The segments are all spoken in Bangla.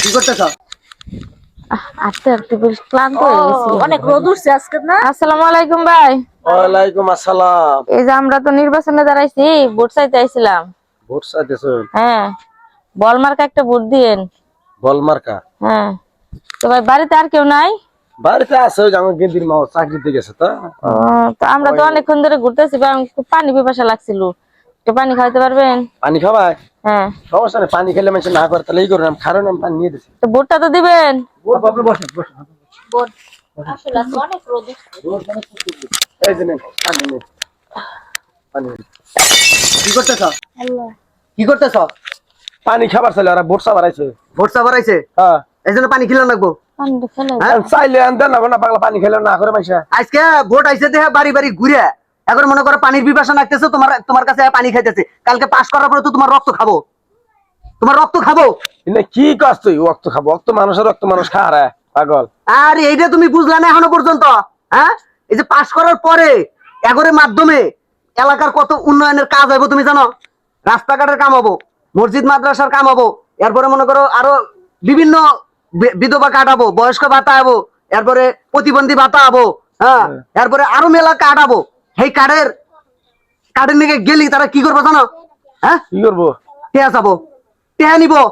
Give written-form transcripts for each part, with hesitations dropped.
কি করতেছ? আস্তে আস্তে বেশ ক্লান্ত হয়ে গেছি। অনেক রোদ উঠছে আজকে না? আসসালামু আলাইকুম ভাই। ওয়ালাইকুম আসসালাম। এই যে আমরা তো নির্বাচনে দাঁড়াইছি, ভোট চাইতে আইছিলাম। ভোট চাইতেছেন? হ্যাঁ, বল মার্কা একটা ভোট দিয়েন। বল মার্কা? হ্যাঁ। তো ভাই বাড়িতে আর কেউ নাই? বাড়িতে আছে, ওই যে আমার গেন্দির মা চাকরিতে গেছে। তো তো আমরা তো অনেকক্ষণ ধরে ঘুরতেছি, ভাই আমার খুব পানি পিপাসা লাগছিল, একটু পানি খাইতে পারবেন? পানি খাবাই? হ্যাঁ। সমস্যা নেই, পানি খেলে মানুষ না করে তাহলে এই করুন, খারো না, পানি নিয়ে দিচ্ছি। তো ভোটটা তো দিবেন। আপনি বসেন বসেন। ভোট আসলে আজকে অনেক রোদ উঠছে। এই যে নেন, পানি নিন, পানি নিন। কি করতেছ? আল্লাহ। কি করতেছ? পানি খাবার চাইলে ওরা ভোট চাবার আইছে। ভোট চাবার আইছে? হ্যাঁ। এই জন্য পানি খিলান লাগবো? পানিটা ফেলে হ্যাঁ? চাইলে আনতেন না, পাগলা পানি খেলে না করে মাইসা। আজকে ভোট আইছে দেখে বাড়ি বাড়ি ঘুরে এখন মনে করো পানির পিপাসা লাগতেছে, তোমার কাছে পানি খাইতেছে। কালকে পাস করার পরে তো তোমার রক্ত খাবো, তোমার রক্ত খাবো। কিন্তু কি কাজ তুই রক্ত খাবো? রক্ত মানুষের রক্ত মানুষ খা রে পাগল। আর এইটা তুমি বুঝলা না এখনো পর্যন্ত? হ্যাঁ, এই যে পাস করার পরে এগরের মাধ্যমে এলাকার কত উন্নয়নের কাজ হইব তুমি জানো? রাস্তাঘাটের কাম হবো, মসজিদ মাদ্রাসার কাম হবো, এরপরে মনে করো আরো বিভিন্ন বিধবা কার্ড হবো, বয়স্ক ভাতা হবো, এরপরে প্রতিবন্ধী ভাতা হবো। হ্যাঁ, এরপরে আরো মেলা কার্ড হবো। সেই কার্ডের নিকে গেলি তারা কি করবো জানো? হ্যাঁ, কি করবো? টেহা চাবো, টেহা নিবো,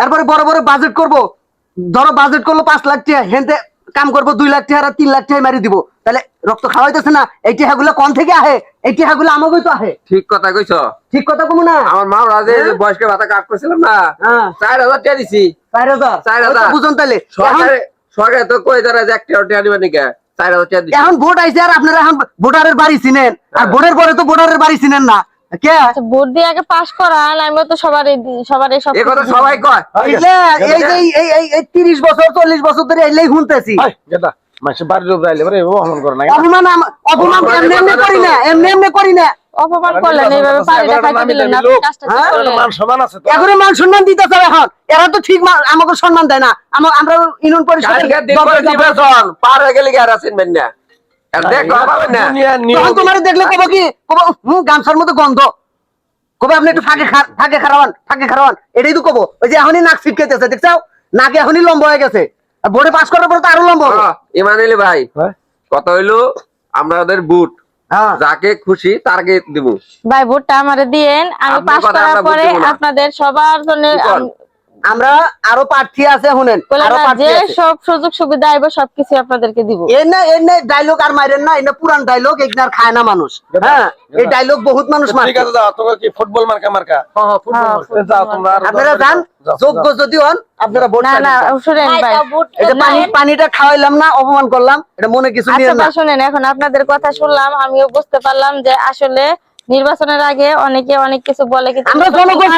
এরপরে বড় বড় বাজেট করবো। ধরো বাজেট করলো 5 লাখ টাকা, হেনতে কাম করবো 2 লাখ টাকা আর 3 লাখ টাকা মারি দিব। তাহলে রক্ত খাওয়াইতেছে না? এই টেহাগুলো কোন থেকে আহে? এই টেহাগুলো আমাকেই তো আহে। ঠিক কথা কইছ। ঠিক কথা কমু না? আমার মা রাজে বয়স্ক ভাতা কাট করছিলাম না, হ্যাঁ, 4000 টাকা দিছি। 4000 4000 বুঝুন। তাহলে সরকারে তো কই তারা যে 1 টাকা দিবা নিকা, 4000 টাকা দিছি। এখন ভোট আইছে আর আপনারা এখন ভোটারের বাড়ি চিনেন, আর ভোটের পরে তো ভোটারের বাড়ি চিনেন না। কে ভোট দিয়ে আগে পাস করান, আমি তো সবারই সব এই কথা সবাই কয়। এই যে 30 বছর 40 বছর ধরে এইলাই শুনতেছি। গেদা মানুষের বাড়ির উপরে আইলে পরে অপমান করে না। অপমান অপমান এমনি এমনি করি না, এমনি এমনি করি না। অপমান করলেন, এইভাবে পানিটা খাইতে দিলেন না, আপনি কাজটা ঠিক করলেন। মান সম্মান আছে তো। এখন মান সম্মান দিতেছে। এখন এরা তো ঠিক আমাকে সম্মান দেয় না। আমরা ইউনিয়ন কালকে দেখো পরিষদ নির্বাচন পার হয়ে গেলে কি আর আছেন বেন্না? আর দেখো পাবেন না। দুনিয়ার নিয়ম। তখন তোমার দেখলে কব কি, কব গামছার মতো গন্ধ, কবে আপনি একটু ফাঁকে খারান, এটাই তো কব। ওই যে এখনই নাক ছিটকেতেছে, দেখছো নাকে এখনই লম্বা হয়ে গেছে, আর বোর্ডে পাস করার পরে তো আরো লম্বা হবে। ইমানুয়েল ভাই, হ্যাঁ? কথা হইলো আমাদের বুট হ্যাঁ, যাকে খুশি তারকে দিব। ভাই ভোটটা আমারে দিয়েন, আমি আপনার পাস কথা করার আমরা পরে বুঝতে পারবো না। আপনাদের সবার জন্য কি কর? আমরা আরো প্রার্থী আছে, শুনেন আরো প্রার্থী যে আছে। সব সুযোগ সুবিধা আইব সবকিছু আপনাদেরকে দিব। এনে ডায়লগ আর মাইরেন না, এনে পুরান ডায়লগ, এগুলার খায় না মানুষ। হ্যাঁ, এই ডায়লগ বহুত মানুষ ঠিক মারছে। আছে, যাও তোমার কি ফুটবল মার্কা মার্কা। যাও তোমরা আর আপনারা যান, যোগ্য যদি হন আপনারা ভোট না না চাইবেন। শুনেন ভাই, এই যে পানিটা খাওয়াইলাম না, অপমান করলাম, এটা মনে কিছু নিয়ে আচ্ছা না। ভাই শুনেন, এখন আপনাদের কথা শুনলাম, আমিও বুঝতে পারলাম যে আসলে নির্বাচনের আগে অনেকে অনেক কিছু বলে, কিন্তু আমরা জনগণ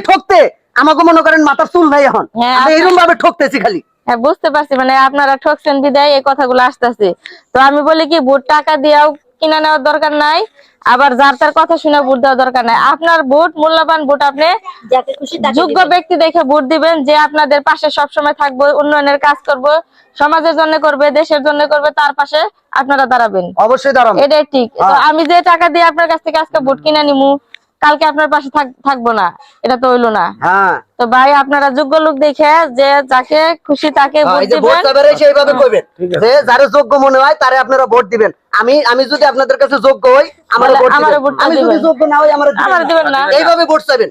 ঠকতে আমাকে মনে করেন মাথার চুল নাই এখন। হ্যাঁ, আমরা এরকম ভাবে ঠকতেছি খালি। হ্যাঁ বুঝতে পারছি, মানে আপনারা ঠকছেন বিদায় এই কথাগুলো আসতেছে। তো আমি বলি কি, ভোট টাকা দিয়েও কিনা নেওয়ার দরকার নাই, আবার যার তার কথা শুনে ভোট দেওয়ার দরকার নাই। আপনার ভোট মূল্যবান ভোট, আপনি যাকে খুশি যোগ্য ব্যক্তি দেখে ভোট দিবেন, যে আপনাদের পাশে সবসময় থাকবো, উন্নয়নের কাজ করব, সমাজের জন্য করবে, দেশের জন্য করবে, তার পাশে আপনারা দাঁড়াবেন। অবশ্যই দাঁড়াবো। এটাই ঠিক। তো আমি যে টাকা দিয়ে আপনার কাছ থেকে আজকে ভোট কিনে নিমু, কালকে আপনার পাশে থাকবো না, এটা তো হইলো না। হ্যাঁ, তো ভাই আপনারা যোগ্য লোক দেখে যে যাকে খুশি তাকে ভোট এই যে ভোট দিবেন। চাবেন সেইভাবে কইবেন যে যারে যোগ্য মনে হয় তারে আপনারা ভোট দিবেন। আমি যদি আপনাদের কাছে যোগ্য হই আমারে ভোট দিবেন, আমি যদি যোগ্য না হই আমারে দিবেন না। এইভাবে ভোট চাবেন।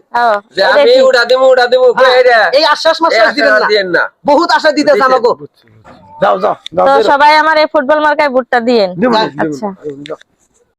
যে আমি উড়া দেবো এই আশ্বাস মাশ্বাস দিবেন না। বহুত আশা দিতেছে আমাকে। যাও যাও তো সবাই আমার এই ফুটবল মার্কায় ভোটটা দিয়েন। দিবো, আচ্ছা। দিবো।